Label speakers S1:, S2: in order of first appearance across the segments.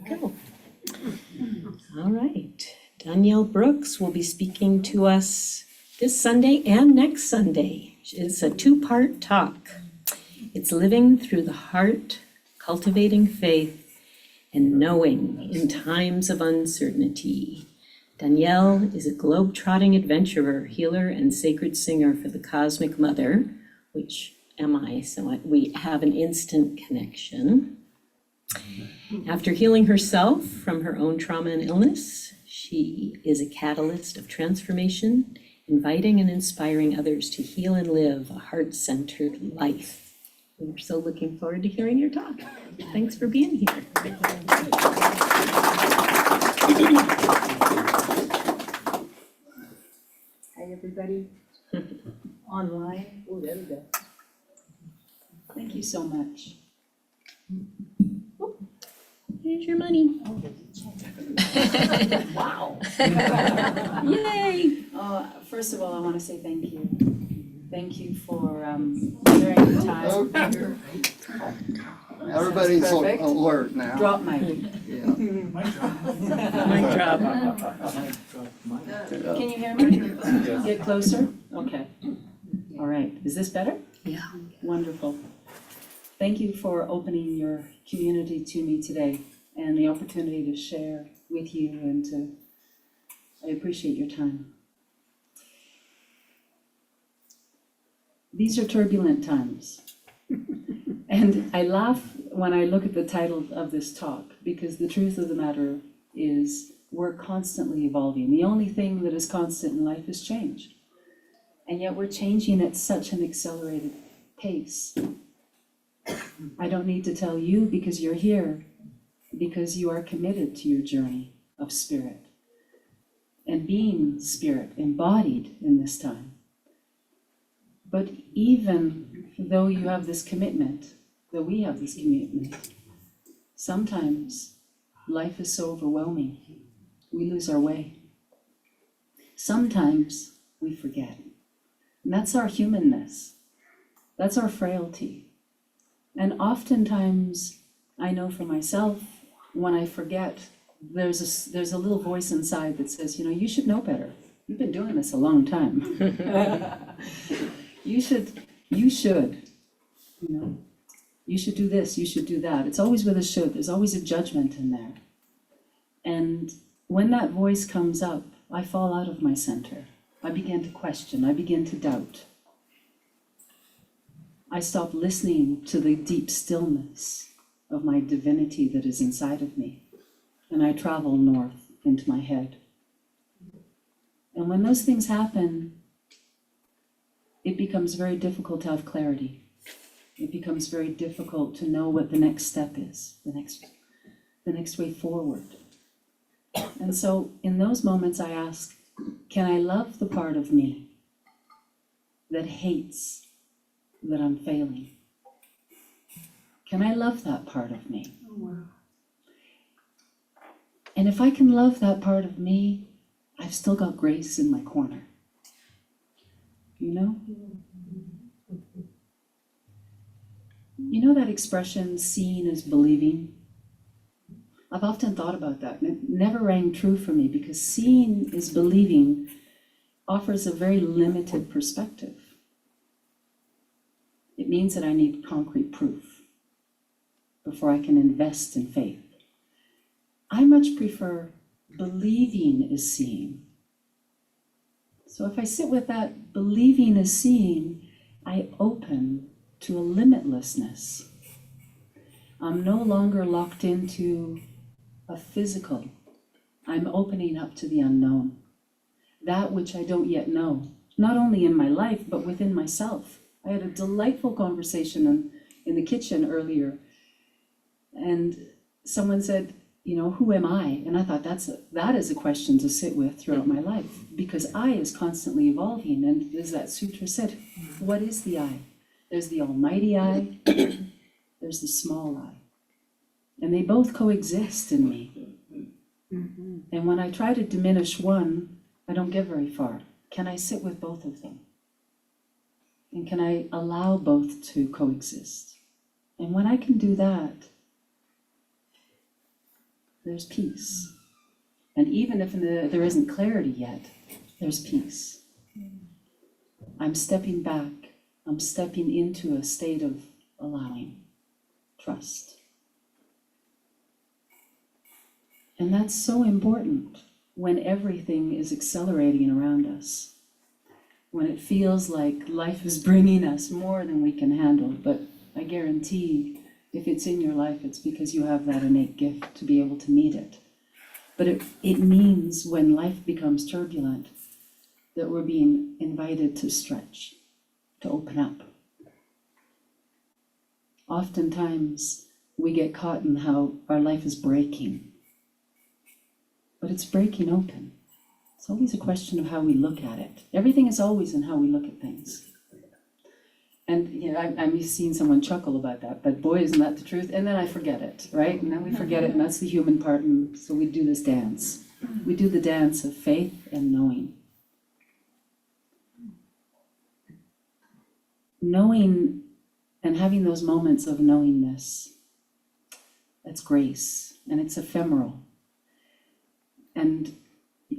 S1: go. All right. Danielle Brooks will be speaking to us this Sunday and next Sunday. It's a two-part talk. It's living through the heart, cultivating faith, and knowing in times of uncertainty. Danielle is a globetrotting adventurer, healer, and sacred singer for the Cosmic Mother, which am I, so we have an instant connection. After healing herself from her own trauma and illness, she is a catalyst of transformation, inviting and inspiring others to heal and live a heart-centered life. We're so looking forward to hearing your talk. Thanks for being here.
S2: Hi, everybody. Online. Oh, there we go. Thank you so much.
S1: Here's your money.
S2: Wow.
S1: Yay!
S2: First of all, I want to say thank you. Thank you for sharing the time.
S3: Everybody's
S2: Perfect.
S3: alert now.
S2: Drop mic.
S3: Yeah.
S1: Mic drop.
S2: Can you hear me? Get closer? Okay. All right. Is this better?
S1: Yeah.
S2: Wonderful. Thank you for opening your community to me today and the opportunity to share with you and I appreciate your time. These are turbulent times. And I laugh when I look at the title of this talk because the truth of the matter is we're constantly evolving. The only thing that is constant in life is change. And yet we're changing at such an accelerated pace. I don't need to tell you because you're here, because you are committed to your journey of spirit and being spirit embodied in this time. But even though you have this commitment, though we have this commitment, sometimes life is so overwhelming, we lose our way. Sometimes we forget. And that's our humanness. That's our frailty. And oftentimes, I know for myself, when I forget, there's a little voice inside that says, you know, you should know better. You've been doing this a long time. You should, you know, you should do this, you should do that. It's always with a should, there's always a judgment in there. And when that voice comes up, I fall out of my center. I begin to question, I begin to doubt. I stop listening to the deep stillness of my divinity that is inside of me. And I travel north into my head. And when those things happen, it becomes very difficult to have clarity. It becomes very difficult to know what the next step is, the next way forward. And so in those moments I ask, can I love the part of me that hates that I'm failing? Can I love that part of me? Oh, wow. And if I can love that part of me, I've still got grace in my corner. You know? You know that expression, seeing is believing? I've often thought about that, and it never rang true for me because seeing is believing offers a very limited perspective. It means that I need concrete proof before I can invest in faith. I much prefer believing is seeing. So if I sit with that believing is seeing, I open to a limitlessness. I'm no longer locked into a physical. I'm opening up to the unknown, that which I don't yet know, not only in my life, but within myself. I had a delightful conversation in the kitchen earlier, and someone said, you know, who am I? And I thought that is a question to sit with throughout my life, because I is constantly evolving. And as that sutra said, what is the I? There's the almighty I, there's the small I. And they both coexist in me. Mm-hmm. And when I try to diminish one, I don't get very far. Can I sit with both of them? And can I allow both to coexist? And when I can do that, there's peace. And even if there isn't clarity yet, there's peace. I'm stepping back. I'm stepping into a state of allowing, trust. And that's so important when everything is accelerating around us. When it feels like life is bringing us more than we can handle. But I guarantee if it's in your life, it's because you have that innate gift to be able to meet it. But it means when life becomes turbulent that we're being invited to stretch, to open up. Oftentimes we get caught in how our life is breaking, but it's breaking open. It's always a question of how we look at it. Everything is always in how we look at things. And you know, I'm used to seeing someone chuckle about that, but boy, isn't that the truth? And then I forget it, right? And then we forget it, and that's the human part, and so we do this dance. We do the dance of faith and knowing. Knowing and having those moments of knowingness, that's grace, and it's ephemeral. And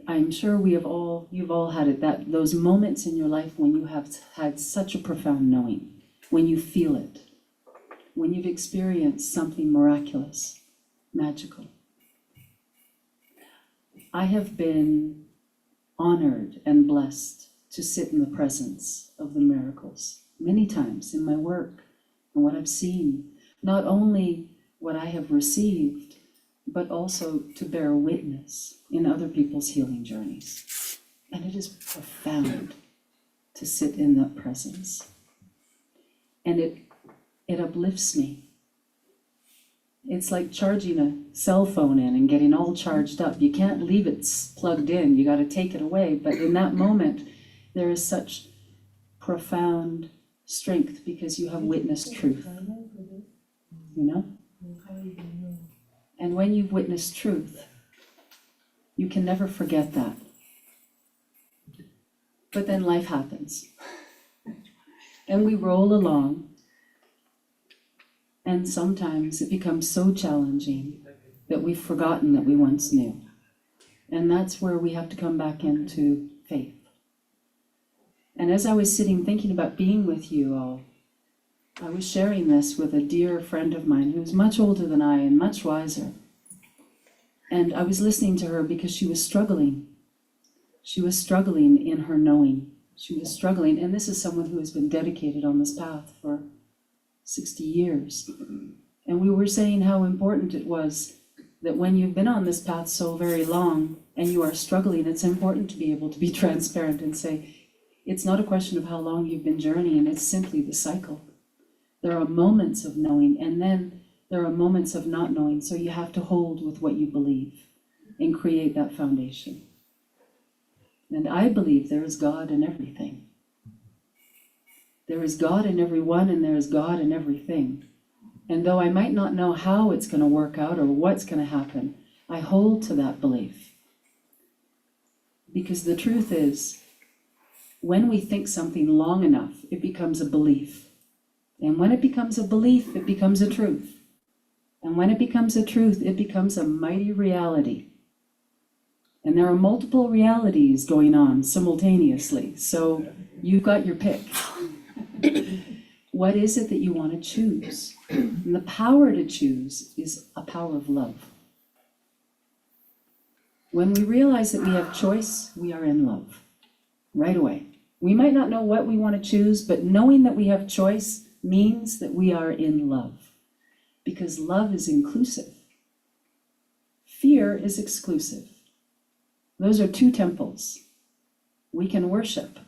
S2: I'm sure you've all had it, those moments in your life when you have had such a profound knowing, when you feel it, when you've experienced something miraculous, magical. I have been honored and blessed to sit in the presence of the miracles many times in my work and what I've seen, not only what I have received, but also to bear witness in other people's healing journeys. And it is profound to sit in that presence. And it uplifts me. It's like charging a cell phone in and getting all charged up. You can't leave it plugged in, you got to take it away. But in that moment, there is such profound strength because you have witnessed truth. You know? And when you've witnessed truth, you can never forget that. But then life happens. And we roll along. And sometimes it becomes so challenging that we've forgotten that we once knew. And that's where we have to come back into faith. And as I was sitting thinking about being with you all, I was sharing this with a dear friend of mine who's much older than I and much wiser. And I was listening to her because she was struggling. She was struggling in her knowing. She was struggling, and this is someone who has been dedicated on this path for 60 years. And we were saying how important it was that when you've been on this path so very long and you are struggling, it's important to be able to be transparent and say, it's not a question of how long you've been journeying, it's simply the cycle. There are moments of knowing, and then there are moments of not knowing, so you have to hold with what you believe and create that foundation. And I believe there is God in everything. There is God in everyone, and there is God in everything. And though I might not know how it's going to work out or what's going to happen, I hold to that belief. Because the truth is, when we think something long enough, it becomes a belief. And when it becomes a belief, it becomes a truth. And when it becomes a truth, it becomes a mighty reality. And there are multiple realities going on simultaneously, so you've got your pick. What is it that you want to choose? And the power to choose is a power of love. When we realize that we have choice, we are in love right away. We might not know what we want to choose, but knowing that we have choice means that we are in love, because love is inclusive. Fear is exclusive. Those are two temples. We can worship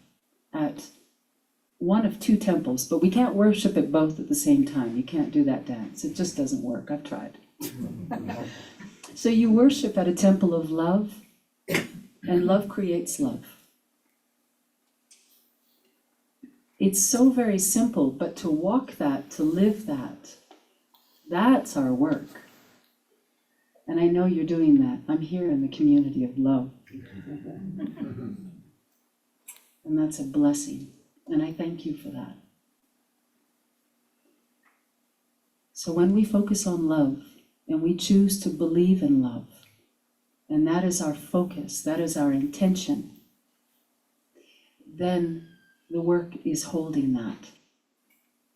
S2: at one of two temples, but we can't worship at both at the same time. You can't do that dance. It just doesn't work. I've tried. So you worship at a temple of love, and love creates love. It's so very simple, but to walk that, to live that, that's our work. And I know you're doing that. I'm here in the community of love. And that's a blessing. And I thank you for that. So when we focus on love, and we choose to believe in love, and that is our focus, that is our intention, then the work is holding that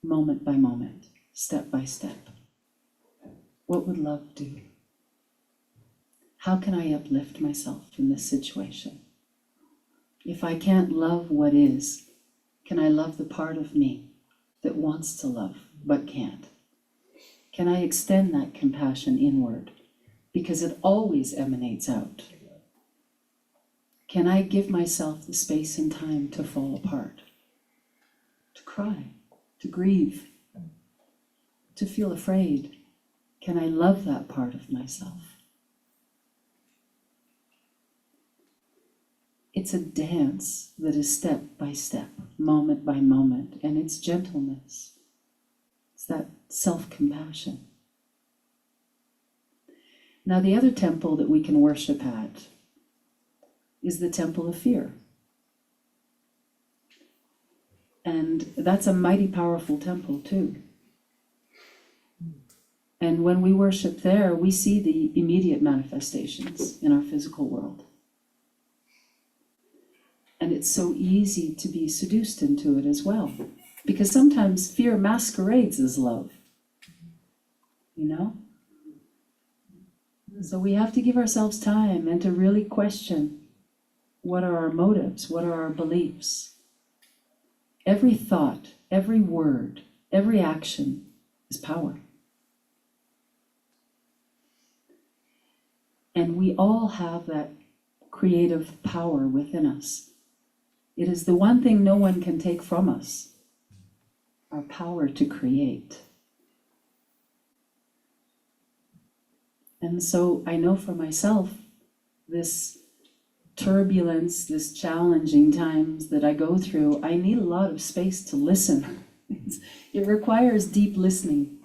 S2: moment by moment, step by step. What would love do? How can I uplift myself in this situation? If I can't love what is, can I love the part of me that wants to love but can't? Can I extend that compassion inward? Because it always emanates out. Can I give myself the space and time to fall apart? To cry, to grieve, to feel afraid? Can I love that part of myself? It's a dance that is step by step, moment by moment, and it's gentleness. It's that self-compassion. Now, the other temple that we can worship at is the temple of fear. And that's a mighty powerful temple too. And when we worship there, we see the immediate manifestations in our physical world. And it's so easy to be seduced into it as well. Because sometimes fear masquerades as love. You know? So we have to give ourselves time and to really question, what are our motives? What are our beliefs? Every thought, every word, every action is power. And we all have that creative power within us. It is the one thing no one can take from us, our power to create. And so I know for myself, this turbulence, this challenging times that I go through, I need a lot of space to listen. It requires deep listening.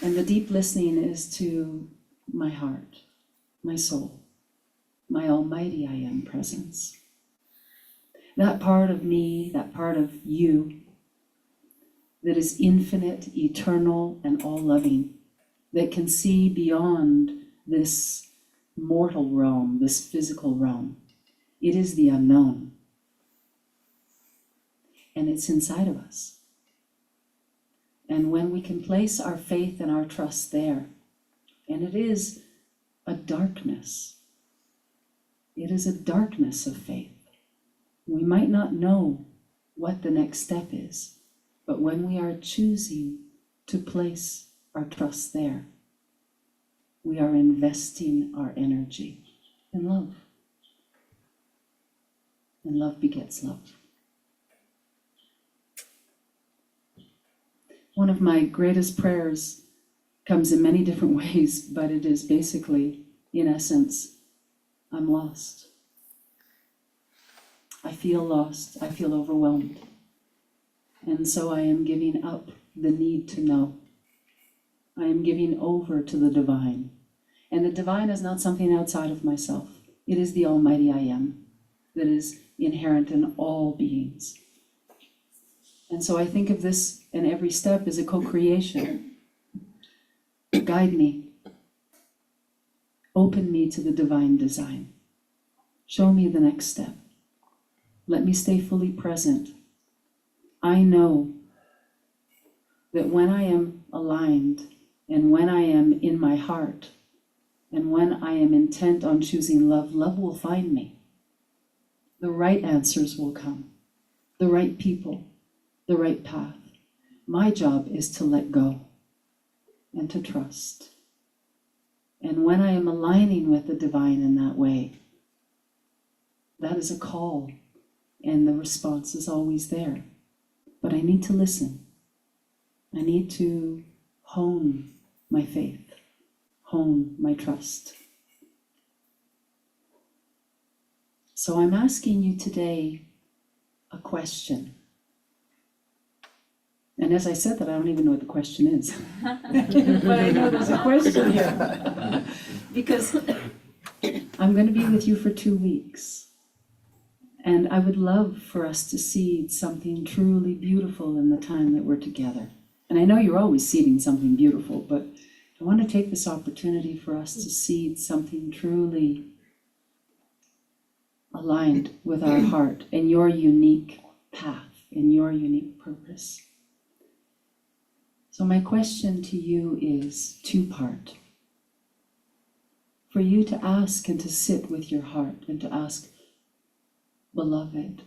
S2: And the deep listening is to my heart, my soul, my almighty I am presence. That part of me, that part of you, that is infinite, eternal, and all-loving, that can see beyond this mortal realm, this physical realm. It is the unknown. And it's inside of us. And when we can place our faith and our trust there, and it is a darkness. It is a darkness of faith. We might not know what the next step is, but when we are choosing to place our trust there, we are investing our energy in love. And love begets love. One of my greatest prayers comes in many different ways, but it is basically, in essence, I'm lost. I feel lost. I feel overwhelmed. And so I am giving up the need to know. I am giving over to the divine. And the divine is not something outside of myself. It is the almighty I am that is inherent in all beings. And so I think of this, and every step is a co-creation. Guide me. Open me to the divine design. Show me the next step. Let me stay fully present. I know that when I am aligned, and when I am in my heart, and when I am intent on choosing love, love will find me. The right answers will come. The right people, the right path. My job is to let go and to trust. And when I am aligning with the divine in that way, that is a call, and the response is always there. But I need to listen. I need to hone my faith, hone my trust. So I'm asking you today a question. And as I said that, I don't even know what the question is. But I know there's a question here. Because I'm going to be with you for 2 weeks. And I would love for us to seed something truly beautiful in the time that we're together. And I know you're always seeding something beautiful, but I want to take this opportunity for us to seed something truly aligned with our heart and your unique path and your unique purpose. So my question to you is two-part. For you to ask and to sit with your heart and to ask, beloved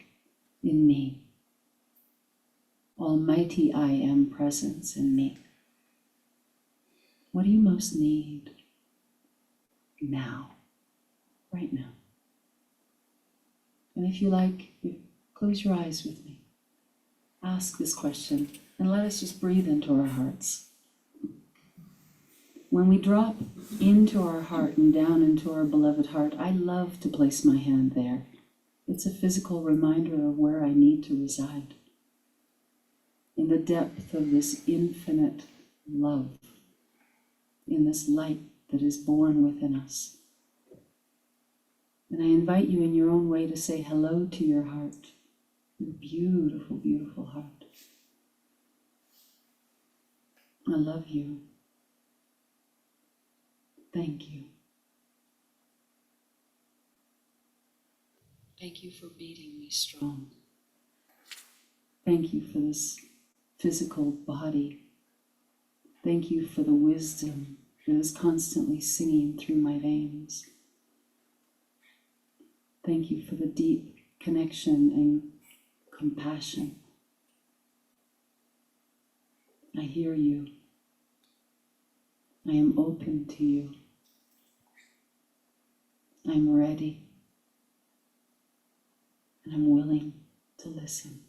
S2: in me, almighty I am presence in me, what do you most need now, right now? And if you like, close your eyes with me. Ask this question and let us just breathe into our hearts. When we drop into our heart and down into our beloved heart, I love to place my hand there. It's a physical reminder of where I need to reside. In the depth of this infinite love, in this light that is born within us. And I invite you in your own way to say hello to your heart, your beautiful, beautiful heart. I love you. Thank you. Thank you for beating me strong. Thank you for this physical body. Thank you for the wisdom that is constantly singing through my veins. Thank you for the deep connection and compassion. I hear you. I am open to you. I'm ready. And I'm willing to listen.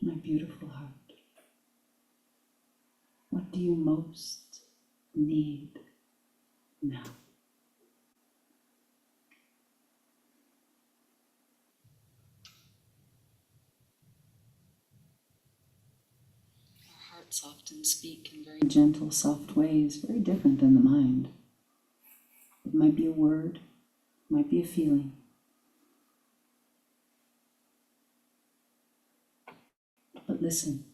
S2: My beautiful heart, what do you most need now? Our hearts often speak in very gentle, soft ways, very different than the mind. It might be a word, it might be a feeling. But listen.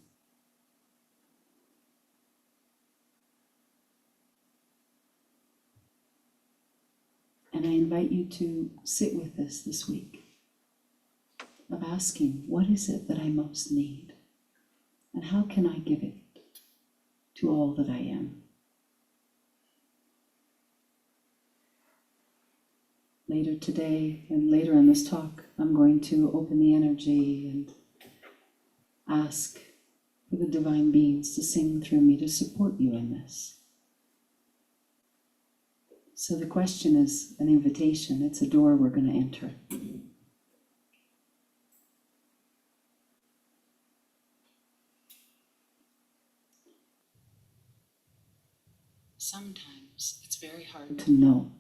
S2: And I invite you to sit with this week, of asking, what is it that I most need? And how can I give it to all that I am? Later today and later in this talk, I'm going to open the energy and ask for the divine beings to sing through me to support you in this. So the question is an invitation. It's a door we're going to enter. Sometimes it's very hard to know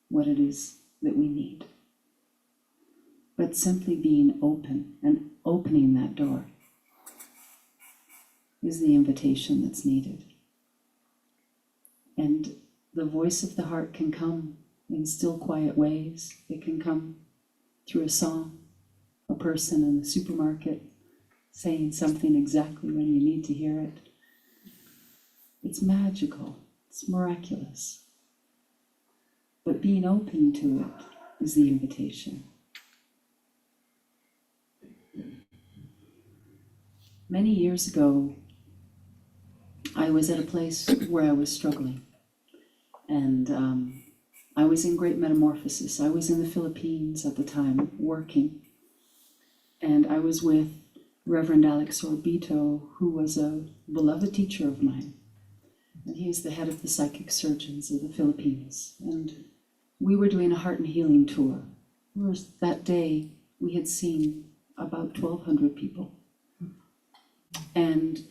S2: what it is that we need. But simply being open and opening that door is the invitation that's needed. And the voice of the heart can come in still, quiet ways. It can come through a song, a person in the supermarket saying something exactly when you need to hear it. It's magical. It's miraculous. But being open to it is the invitation. Many years ago, I was at a place where I was struggling. And I was in great metamorphosis. I was in the Philippines at the time, working. And I was with Reverend Alex Orbito, who was a beloved teacher of mine. And he is the head of the psychic surgeons of the Philippines. And we were doing a heart and healing tour. That day, we had seen about 1,200 people. And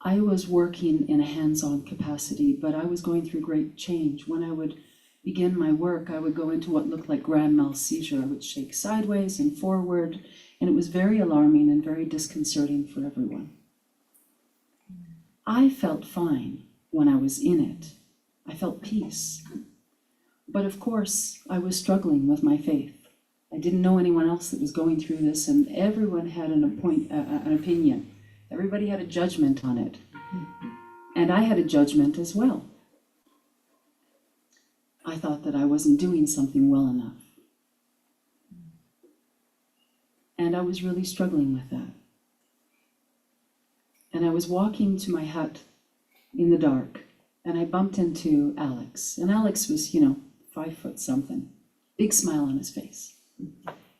S2: I was working in a hands-on capacity, but I was going through great change. When I would begin my work, I would go into what looked like grand mal seizure. I would shake sideways and forward, and it was very alarming and very disconcerting for everyone. I felt fine when I was in it. I felt peace. But of course, I was struggling with my faith. I didn't know anyone else that was going through this, and everyone had an opinion. Everybody had a judgment on it. And I had a judgment as well. I thought that I wasn't doing something well enough. And I was really struggling with that. And I was walking to my hut in the dark, and I bumped into Alex. And Alex was, 5 foot something, big smile on his face.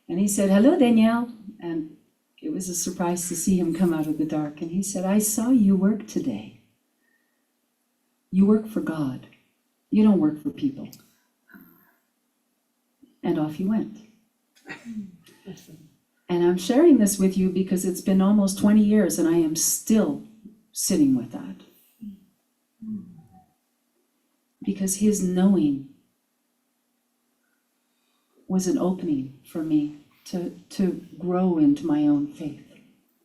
S2: And he said, "Hello, Danielle." And it was a surprise to see him come out of the dark. And he said, "I saw you work today. You work for God. You don't work for people." And off he went. And I'm sharing this with you because it's been almost 20 years and I am still sitting with that. Because his knowing was an opening for me to grow into my own faith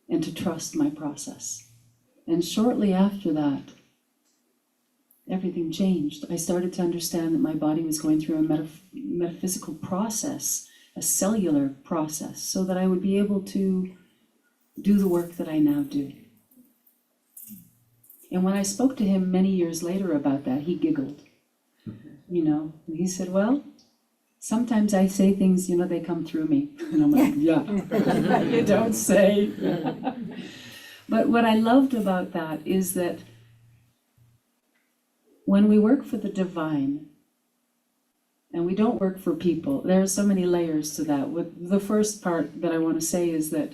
S2: and to trust my process. And shortly after that, everything changed. I started to understand that my body was going through a metaphysical process, a cellular process, so that I would be able to do the work that I now do. And when I spoke to him many years later about that, he giggled. And he said, "Well, sometimes I say things, they come through me." And I'm like, "Yeah, you don't say." But what I loved about that is that when we work for the divine, and we don't work for people, there are so many layers to that. The first part that I want to say is that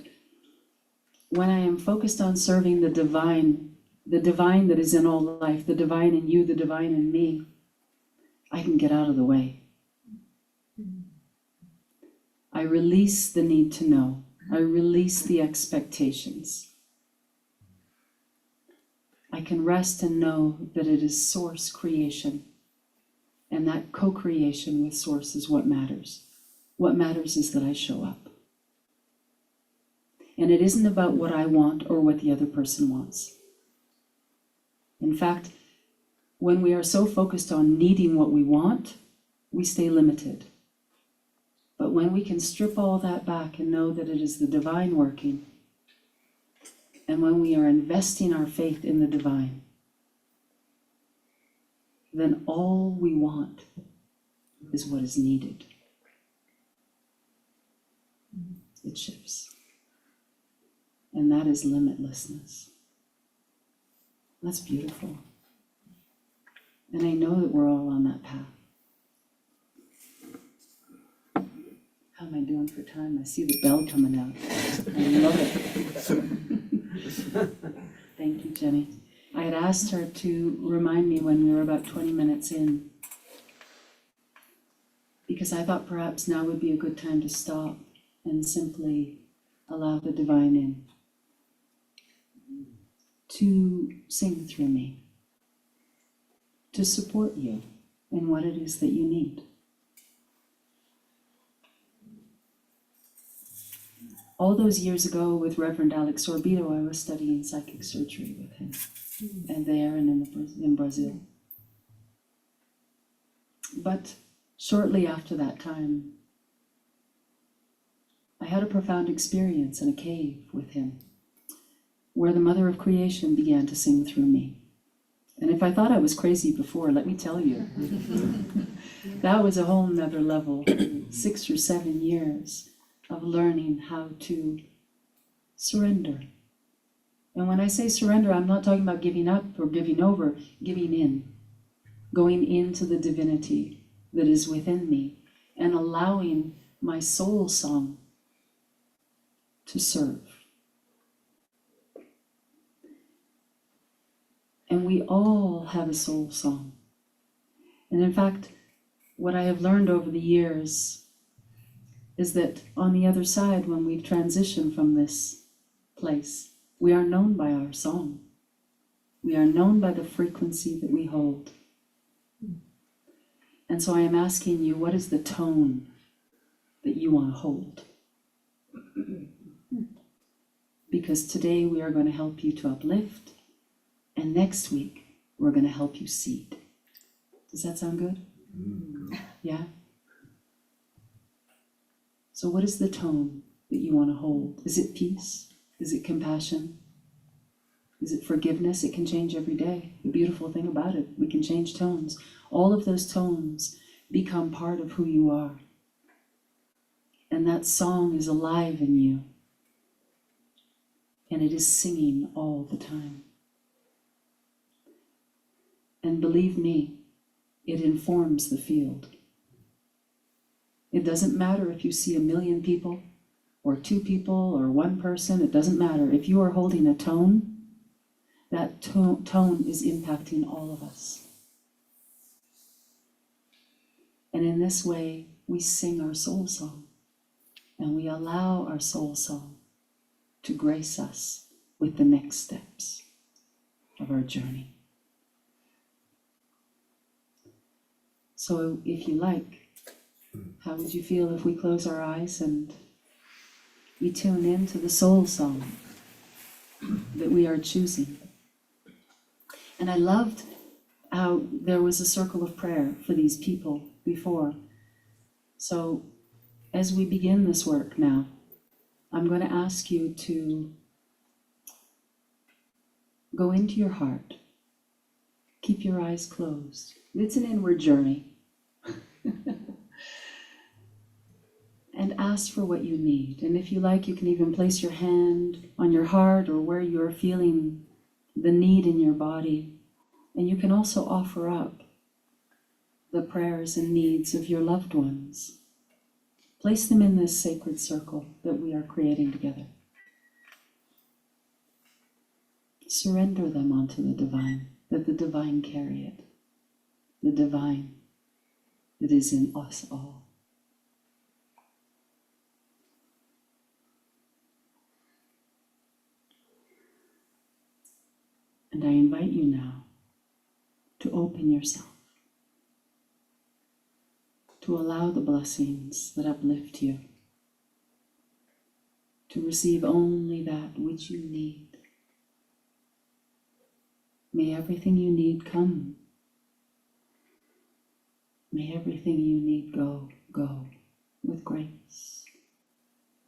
S2: when I am focused on serving the divine that is in all life, the divine in you, the divine in me, I can get out of the way. I release the need to know. I release the expectations. I can rest and know that it is source creation, and that co-creation with source is what matters. What matters is that I show up. And it isn't about what I want or what the other person wants. In fact, when we are so focused on needing what we want, we stay limited. But when we can strip all that back and know that it is the divine working, and when we are investing our faith in the divine, then all we want is what is needed. It shifts. And that is limitlessness. That's beautiful. And I know that we're all on that path. How am I doing for time? I see the bell coming out. I love it. Thank you, Jenny. I had asked her to remind me when we were about 20 minutes in, because I thought perhaps now would be a good time to stop and simply allow the divine in to sing through me, to support you in what it is that you need. All those years ago with Reverend Alex Orbito, I was studying psychic surgery with him, and there and in Brazil. But shortly after that time, I had a profound experience in a cave with him, where the Mother of Creation began to sing through me. And if I thought I was crazy before, let me tell you, that was a whole nother level, 6 or 7 years of learning how to surrender. And when I say surrender, I'm not talking about giving up or giving over, giving in, going into the divinity that is within me and allowing my soul song to serve. And we all have a soul song. And in fact, what I have learned over the years is that on the other side, when we've transitioned from this place, we are known by our song. We are known by the frequency that we hold. And so I am asking you, what is the tone that you want to hold? Because today we are going to help you to uplift, and next week we're going to help you seed. Does that sound good? Yeah? So what is the tone that you want to hold? Is it peace? Is it compassion? Is it forgiveness? It can change every day. The beautiful thing about it, we can change tones. All of those tones become part of who you are. And that song is alive in you. And it is singing all the time. And believe me, it informs the field. It doesn't matter if you see 1 million people, or 2 people, or 1 person. It doesn't matter. If you are holding a tone, that tone is impacting all of us. And in this way, we sing our soul song, and we allow our soul song to grace us with the next steps of our journey. So if you like, how would you feel if we close our eyes and we tune into the soul song that we are choosing? And I loved how there was a circle of prayer for these people before. So as we begin this work now, I'm going to ask you to go into your heart. Keep your eyes closed. It's an inward journey. And ask for what you need. And if you like, you can even place your hand on your heart or where you're feeling the need in your body. And you can also offer up the prayers and needs of your loved ones. Place them in this sacred circle that we are creating together. Surrender them onto the divine, that the divine carry it. The divine that is in us all. And I invite you now to open yourself, to allow the blessings that uplift you, to receive only that which you need. May everything you need come. May everything you need go with grace,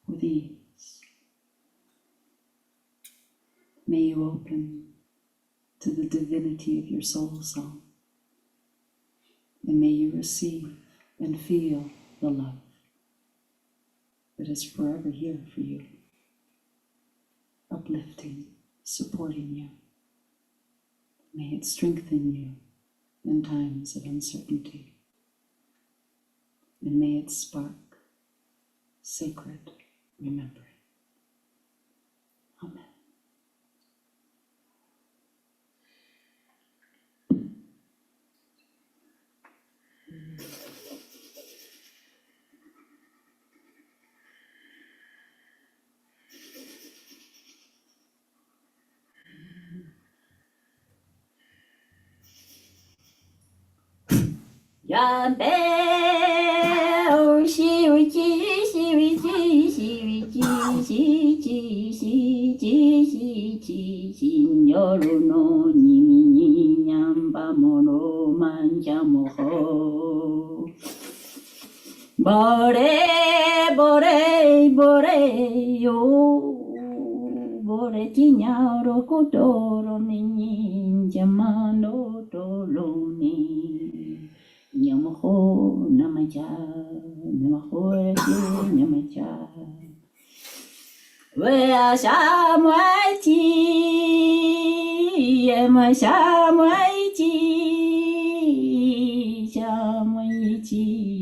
S2: with ease. May you open to the divinity of your soul song. And may you receive and feel the love that is forever here for you, uplifting, supporting you. May it strengthen you in times of uncertainty. And may it spark sacred remembering. Amen.
S3: Yambe, oh, Signoro no nimi nyamba moro manja moho. Bore, yo, bore tignaro cotoro minin chiamano tolomi. Nyamaho namaja, nyamaho nyamaja. Wea shamwaiti, yema shamwaiti,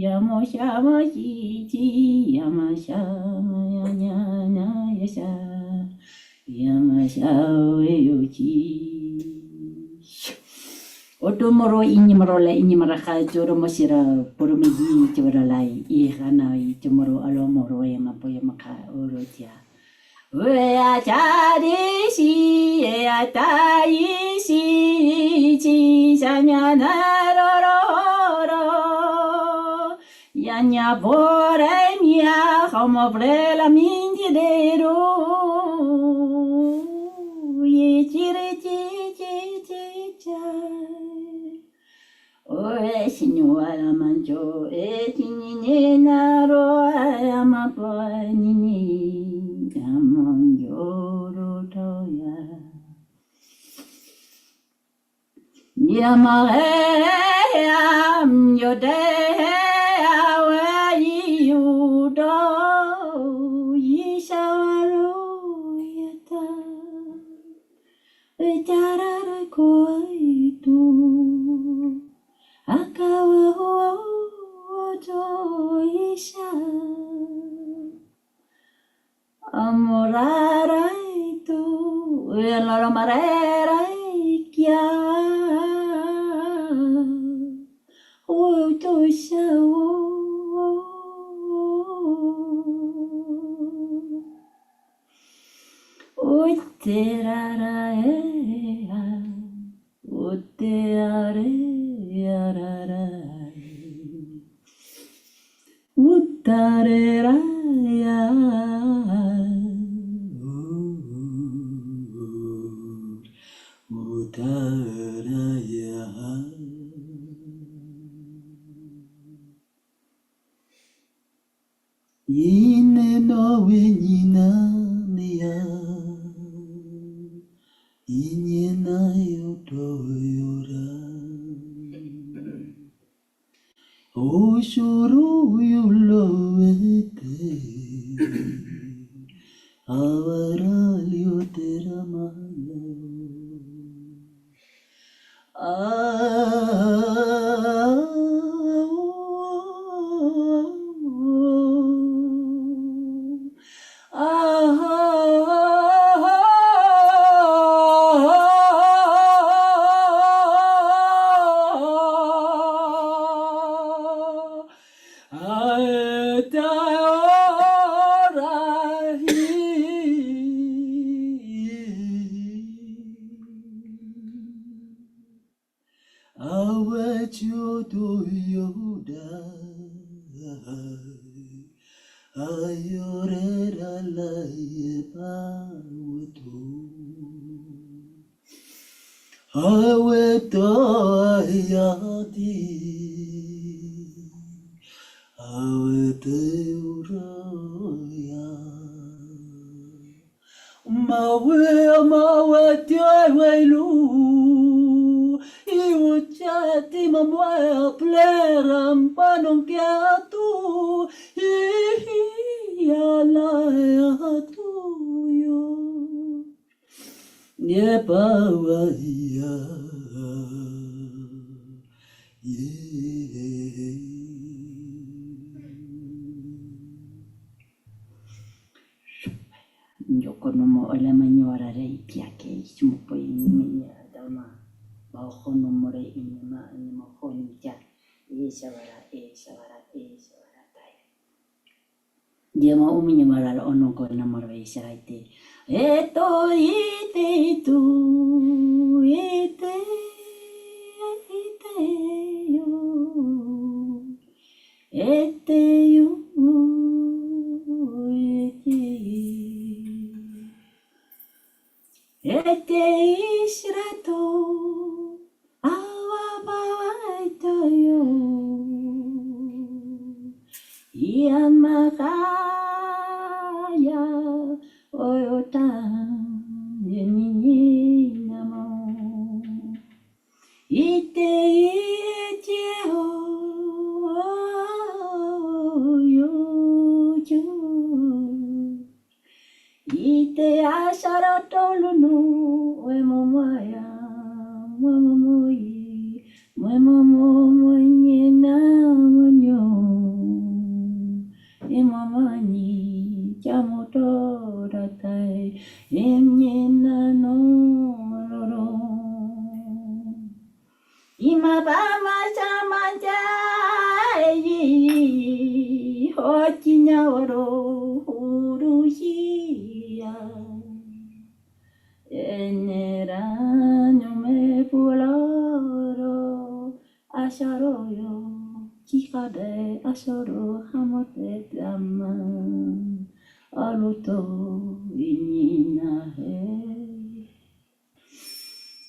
S3: yamo shamwaiti, yama shamayanya yasha, yama shaweyuchi. Otomoro inimara joro mosira poromigi tiwaralai ihana itomoro alomoro yama poyamaka orotia. Wea chadisi ea taisi chi sanyana roro yanya bore mia como brela mindidero ye chiri chi chai. Oe signora manjo e tinine naro Yamapanini Yamon Yorotoya Yamahayam Yodea where you do Yishawaru Yata Echara Koitu Akawa Ojo Isha Amoraraitu Elaramaraikia Ojo Isha Uteraraea Uteareararai Uttareraya Uttaraya Ine no winina niya Inye na yotoyora Oshuru yulowete Avara liotera mano Ayorera la yepaweto Aweto ayati Awete uroya Mawe tiawelu Iwachati mamwa pleram panonkiatu Yala tuyo Yepawaya Yoko no mo ole manyora rei piake sumupo iminya dama Baho no more inima anima honja Eshavara tai Yama uminya marala onoko namara ishaite Eto ite tu ite yo ete yo ete ishrato awabaito yo Yamakaya oyota yeninamo ite icheo yoyo ite asharatolunu wemomaya mwemomoyi mwemomoyena monyo Imamani Jamotoratai Imyena no Roro Imabama Samajai Hochinyawaro Urushia Enera Nyome Puloro Asharoyo Kikade asoro hamote dama aluto inina he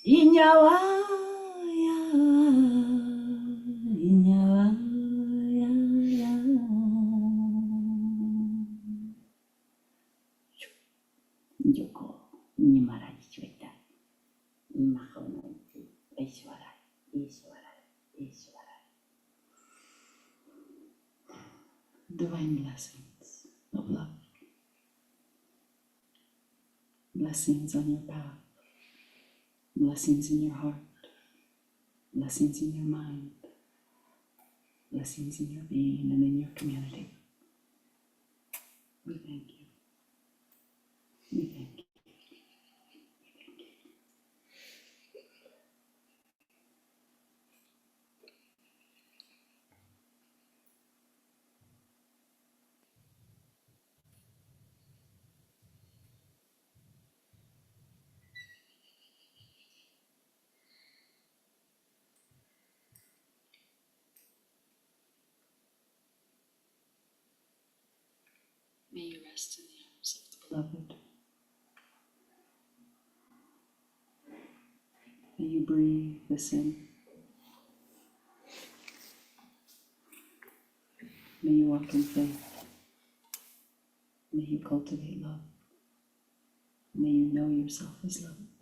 S3: inyawa ya
S2: divine blessings of love. Blessings on your path, blessings in your heart, blessings in your mind, blessings in your being and in your community. We thank you. We thank you. May you rest in the arms of the beloved. May you breathe this in. May you walk in faith. May you cultivate love. May you know yourself as love.